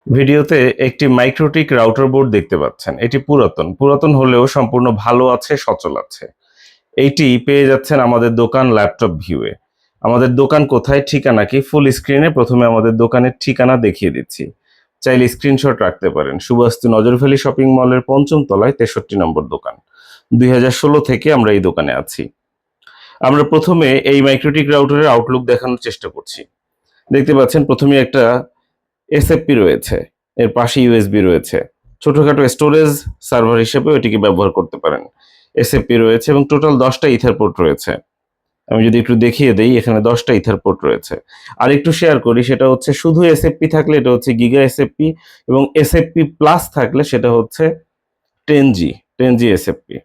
ভিডিওতে একটি MikroTik router board দেখতে পাচ্ছেন। এটি পুরাতন হলেও সম্পূর্ণ ভালো আছে, সচল আছে। এইটি পেয়ে যাচ্ছেন আমাদের দোকান ল্যাপটপ ভিউয়ে। আমাদের দোকান কোথায়, ঠিকানা কি, ফুল স্ক্রিনে প্রথমে আমাদের দোকানের ঠিকানা দেখিয়ে দিচ্ছি। চাইলে স্ক্রিনশট রাখতে পারেন। সুবাস্তু নজরভ্যালি শপিং মলের ৫ম তলায় ৬৩ নম্বর দোকান। ২০১৬ থেকে আমরা এই দোকানে আছি। আমরা প্রথমে এই মাইক্রোটিক রাউটারের আউটলুক দেখানোর চেষ্টা করছি। দেখতে পাচ্ছেন প্রথমে একটা এসএফপি রয়েছে, এর পাশে ইউএসবি রয়েছে। ছোটখাটো স্টোরেজ সার্ভার হিসেবেও এটিকে ব্যবহার করতে পারেন। এসএফপি রয়েছে এবং টোটাল 10টা ইথার পোর্ট রয়েছে। আমি যদি একটু দেখিয়ে দেই, এখানে 10টা ইথার পোর্ট রয়েছে। আর একটু শেয়ার করি, সেটা হচ্ছে শুধু এসএফপি থাকলে এটা হচ্ছে গিগা এসএফপি, এবং এসএফপি প্লাস থাকলে সেটা হচ্ছে 10G, 10G এসএফপি।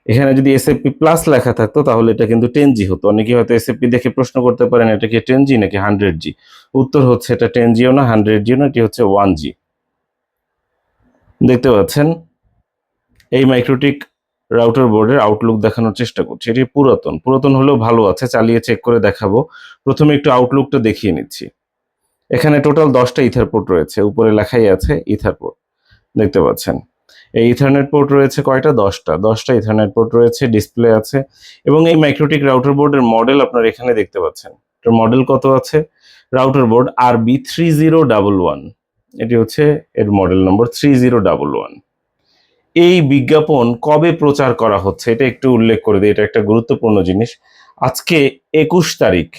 এখানে যদি এসএফপি প্লাস লেখা থাকতো তাহলে এটা কিন্তু 10G হতো। অনেকে হয়তো এসএফপি দেখে প্রশ্ন করতে পারেন এটা কি 10G নাকি 100G। উত্তর হচ্ছে এটা 10Gও না, 100Gও না, এটি হচ্ছে 1G। দেখতে পাচ্ছেন এই মাইক্রোটিক রাউটার বোর্ডের আউটলুক দেখানোর চেষ্টা করছি। এটি পুরাতন হলেও ভালো আছে, চালিয়ে চেক করে দেখাবো। প্রথমে একটু আউটলুকটা দেখিয়ে নিচ্ছি। এখানে টোটাল 10টা ইথার পোর্ট রয়েছে, উপরে লেখাই আছে ইথার পোর্ট, দেখতে পাচ্ছেন। এই ইথারনেট পোর্ট রয়েছে কয়টা? 10টা ইথারনেট পোর্ট রয়েছে, ডিসপ্লে আছে। এবং এই মাইক্রোটিক রাউটার বোর্ডের মডেল আপনারা এখানে দেখতে পাচ্ছেন। এটার মডেল কত আছে? রাউটার বোর্ড RB3011, এটি হচ্ছে এর মডেল নম্বর 3011। এই বিজ্ঞাপন কবে প্রচার করা হচ্ছে এটা একটু উল্লেখ করে দিই, এটা একটা গুরুত্বপূর্ণ জিনিস। আজকে 21 তারিখ,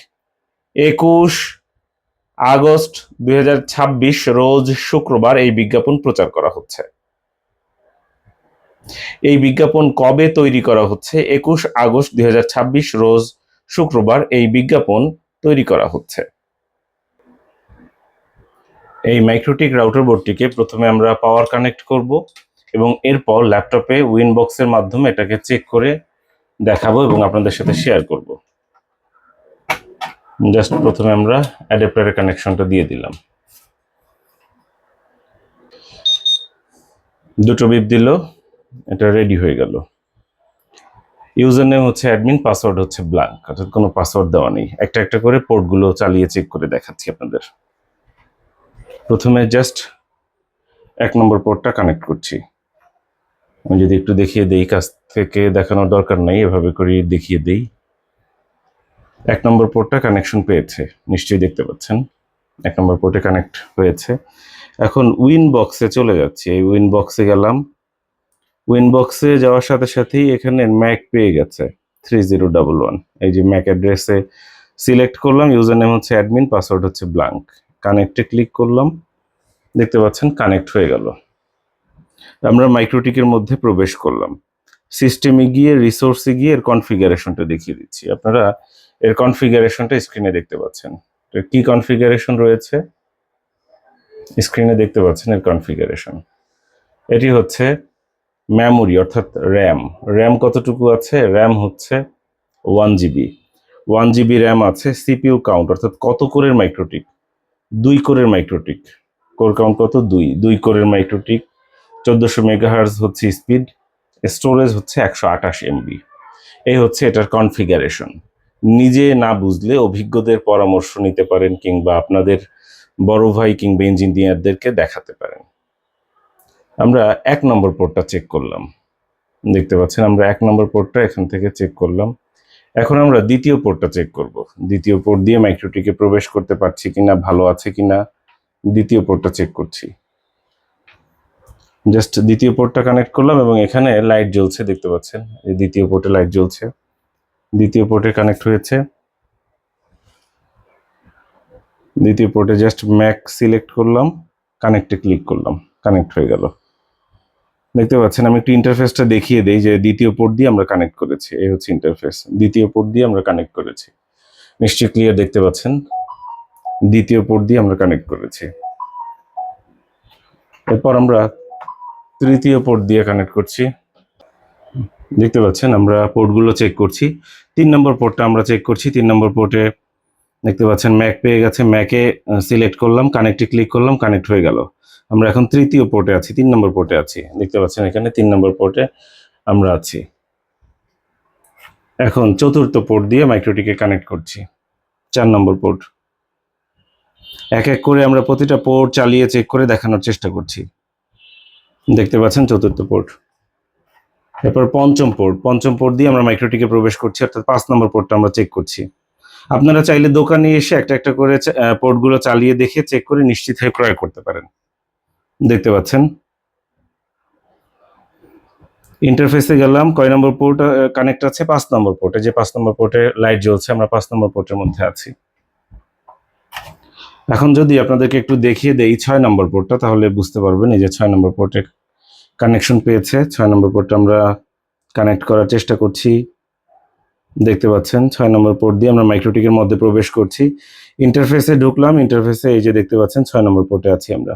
21 আগস্ট 2026 রোজ শুক্রবার এই বিজ্ঞাপন প্রচার করা হচ্ছে। এই বিজ্ঞাপন কবে তৈরি করা হচ্ছে? 21 আগস্ট 2026 রোজ শুক্রবার এই বিজ্ঞাপন তৈরি করা হচ্ছে। এই মাইক্রোটিক রাউটার বোর্ডটিকে প্রথমে আমরা পাওয়ার কানেক্ট করব এবং এরপর ল্যাপটপে উইনবক্সের মাধ্যমে এটাকে চেক করে দেখাবো এবং আপনাদের সাথে শেয়ার করব। জাস্ট প্রথমে আমরা অ্যাডাপ্টারের কানেকশনটা দিয়ে দিলাম। দুটো বিপ দিল, এটা রেডি হয়ে গেল। ইউজার নেম হচ্ছে অ্যাডমিন, পাসওয়ার্ড হচ্ছে ব্ল্যাঙ্ক, অর্থাৎ কোনো পাসওয়ার্ড দেওয়া নেই। একটা একটা করে পোর্টগুলো চালিয়ে চেক করে দেখাচ্ছি আপনাদের। প্রথমে জাস্ট 1 নম্বর পোর্টটা কানেক্ট করছি। আমি যদি একটু দেখিয়ে দেই, কাছ থেকে দেখানোর দরকার নাই, এভাবে করে দেখিয়ে দেই। 1 নম্বর পোর্টটা কানেকশন পেয়েছে, নিশ্চয়ই দেখতে পাচ্ছেন 1 নম্বর পোর্টে কানেক্ট হয়েছে। এখন উইনবক্সে চলে যাচ্ছি। এই উইনবক্সে গেলাম। উইনবক্সে যাওয়ার সাথে সাথেই এখানে ম্যাক পেয়ে গেছে 3011। এই যে ম্যাক অ্যাড্রেসে সিলেক্ট করলাম, ইউজার নেম হচ্ছে অ্যাডমিন, পাসওয়ার্ড হচ্ছে ব্ল্যাঙ্ক। কানেক্টে ক্লিক করলাম, দেখতে পাচ্ছেন কানেক্ট হয়ে গেল। আমরা মাইক্রোটিকের মধ্যে প্রবেশ করলাম। সিস্টেমে গিয়ে রিসোর্সে গিয়ে এর কনফিগারেশনটা দেখিয়ে দিচ্ছি। আপনারা এর কনফিগারেশনটা স্ক্রিনে দেখতে পাচ্ছেন। কি কনফিগারেশন রয়েছে স্ক্রিনে দেখতে পাচ্ছেন এর কনফিগারেশন। এটি হচ্ছে মেমোরি অর্থাৎ র্যাম। র্যাম কতটুকু আছে? র্যাম হচ্ছে 1 GB। 1 GB র্যাম আছে। সিপিইউ কাউন্ট অর্থাৎ কত কোরের মাইক্রোটিক? 2 কোরের মাইক্রোটিক। কোর কাউন্ট কত? 2 কোরের মাইক্রোটিক। 1400 মেগাহার্জ হচ্ছে স্পিড। স্টোরেজ হচ্ছে 128 MB। এই হচ্ছে এটার কনফিগারেশন। নিজে না বুঝলে অভিজ্ঞদের পরামর্শ নিতে পারেন, কিংবা আপনাদের বড় ভাই কিংবা ইঞ্জিনিয়ারদেরকে দেখাতে পারেন। আমরা 1 নম্বর পোর্টটা চেক করলাম, দেখতে পাচ্ছেন আমরা 1 নম্বর পোর্টটা এখান থেকে চেক করলাম। এখন আমরা দ্বিতীয় পোর্টটা চেক করব। দ্বিতীয় পোর্ট দিয়ে মাইক্রোটিকে প্রবেশ করতে পারছি কিনা, ভালো আছে কিনা, দ্বিতীয় পোর্টটা চেক করছি। জাস্ট দ্বিতীয় পোর্টটা কানেক্ট করলাম এবং এখানে লাইট জ্বলছে, দেখতে পাচ্ছেন এই দ্বিতীয় পোর্টে লাইট জ্বলছে। দ্বিতীয় পোর্টে কানেক্ট হয়েছে। দ্বিতীয় পোর্টে জাস্ট ম্যাক সিলেক্ট করলাম, কানেক্টে ক্লিক করলাম, কানেক্ট হয়ে গেল। দেখতে পাচ্ছেন আমি একটু ইন্টারফেসটা দেখিয়ে দেই যে দ্বিতীয় পোর্ট দিয়ে আমরা কানেক্ট করেছি। এই হচ্ছে ইন্টারফেস, দ্বিতীয় পোর্ট দিয়ে আমরা কানেক্ট করেছি। নিশ্চয়ই ক্লিয়ার দেখতে পাচ্ছেন, দ্বিতীয় পোর্ট দিয়ে আমরা কানেক্ট করেছি। এরপর আমরা তৃতীয় পোর্ট দিয়ে কানেক্ট করছি। দেখতে পাচ্ছেন আমরা পোর্টগুলো চেক করছি। 3 নম্বর পোর্টটা আমরা চেক করছি। 3 নম্বর পোর্টে দেখতে পাচ্ছেন ম্যাক পেয়ে গেছে, ম্যাকে সিলেক্ট করলাম, কানেক্টে ক্লিক করলাম, কানেক্ট হয়ে গেল। আমরা এখন তৃতীয় পোর্টে আছি, 3 নম্বর পোর্টে আছি। দেখতে পাচ্ছেন এখানে 3 নম্বর পোর্টে আমরা আছি। এখন চতুর্থ পোর্ট দিয়ে মাইক্রোটিকে কানেক্ট করছি। 4 নম্বর পোর্ট। এক এক করে আমরা প্রতিটা পোর্ট চালিয়ে চেক করে দেখানোর চেষ্টা করছি। দেখতে পাচ্ছেন চতুর্থ পোর্ট। এরপর পঞ্চম পোর্ট দিয়ে আমরা মাইক্রোটিকে প্রবেশ করছি, অর্থাৎ 5 নম্বর পোর্টটা আমরা চেক করছি। আপনারা চাইলে দোকানে এসে একটা একটা করে পোর্টগুলো চালিয়ে দেখে চেক করে নিশ্চিত হয়ে ক্রয় করতে পারেন। দেখতে পাচ্ছেন ইন্টারফেসে গেলাম, কয় নম্বর পোর্ট কানেক্ট আছে? 5 নম্বর পোর্টে। যে 5 নম্বর পোর্টে লাইট জ্বলছে, আমরা 5 নম্বর পোর্টের মধ্যে আছি। এখন যদি আপনাদেরকে একটু দেখিয়ে দেই 6 নম্বর পোর্টটা, তাহলে বুঝতে পারবেন। এই যে 6 নম্বর পোর্টে কানেকশন পেয়েছে। 6 নম্বর পোর্টটা আমরা কানেক্ট করার চেষ্টা করছি। দেখতে পাচ্ছেন 6 নম্বর পোর্ট দিয়ে আমরা মাইক্রোটিকের মধ্যে প্রবেশ করছি। ইন্টারফেসে ঢুকলাম, ইন্টারফেসে এই যে দেখতে পাচ্ছেন 6 নম্বর পোর্টে আছি আমরা।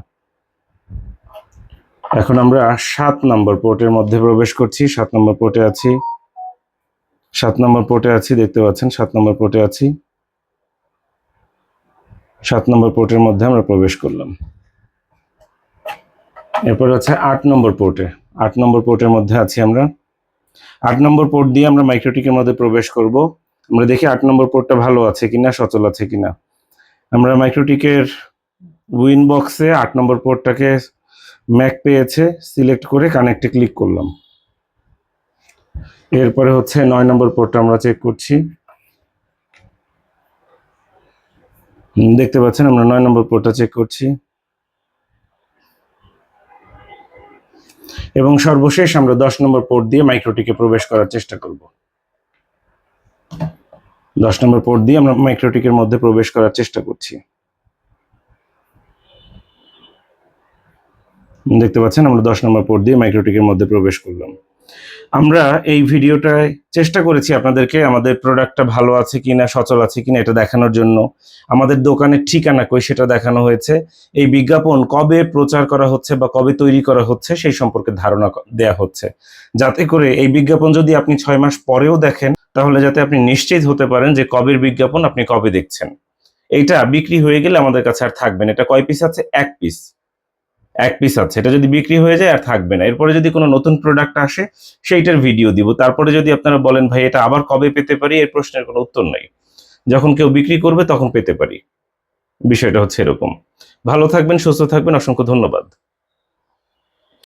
এখন আমরা 7 নম্বর পোর্টের মধ্যে প্রবেশ করছি। 7 নম্বর পোর্টে আছি, 7 নম্বর পোর্টে আছি, দেখতে পাচ্ছেন 7 নম্বর পোর্টে আছি। 7 নম্বর পোর্টের মধ্যে আমরা প্রবেশ করলাম। এরপর হচ্ছে 8 নম্বর পোর্টে। 8 নম্বর পোর্টের মধ্যে আছি আমরা। 8 নম্বর পোর্ট দিয়ে আমরা মাইক্রোটিকের মধ্যে প্রবেশ করব। আমরা দেখি 8 নম্বর পোর্টটা ভালো আছে কিনা, সচল আছে কিনা। আমরা মাইক্রোটিকের উইন বক্সে 8 নম্বর পোর্টটাকে ম্যাক পেয়েছে, সিলেক্ট করে কানেক্টে ক্লিক করলাম। এরপরে হচ্ছে 9 নম্বর পোর্টটা আমরা চেক করছি। দেখতে পাচ্ছেন আমরা 9 নম্বর পোর্টটা চেক করছি। এবং সর্বশেষ আমরা 10 নম্বর পোর্ট দিয়ে মাইক্রোটিকে প্রবেশ করার চেষ্টা করব। 10 নম্বর পোর্ট দিয়ে আমরা মাইক্রোটিকের মধ্যে প্রবেশ করার চেষ্টা করছি। দেখতে পাচ্ছেন আমরা 10 নম্বর পোর্ট দিয়ে মাইক্রোটিকের মধ্যে প্রবেশ করলাম। আমরা এই ভিডিওটায় চেষ্টা করেছি আপনাদেরকে আমাদের প্রোডাক্টটা ভালো আছে কিনা, সচল আছে কিনা এটা দেখানোর জন্য। আমাদের দোকানের ঠিকানা কই সেটা দেখানো হয়েছে। এই বিজ্ঞাপন কবে প্রচার করা হচ্ছে বা কবে তৈরি করা হচ্ছে সেই সম্পর্কে ধারণা দেয়া হচ্ছে, যাতে করে এই বিজ্ঞাপন যদি আপনি 6 মাস পরেও দেখেন, তাহলে যাতে আপনি নিশ্চিত হতে পারেন যে কবের বিজ্ঞাপন আপনি কবে দেখছেন। এইটা বিক্রি হয়ে গেলে আমাদের কাছে আর থাকবে না। এটা কয় পিস আছে? এক পিস আছে। এটা যদি বিক্রি হয়ে যায় আর থাকবে না। এরপরে যদি কোনো নতুন প্রোডাক্ট আসে সেইটার ভিডিও দিব। তারপরে যদি আপনারা বলেন ভাই এটা আবার কবে পেতে পারি, এর প্রশ্নের কোনো উত্তর নাই। যখন কেউ বিক্রি করবে তখন পেতে পারি। বিষয়টা হচ্ছে এরকম। ভালো থাকবেন, সুস্থ থাকবেন। অসংখ্য ধন্যবাদ।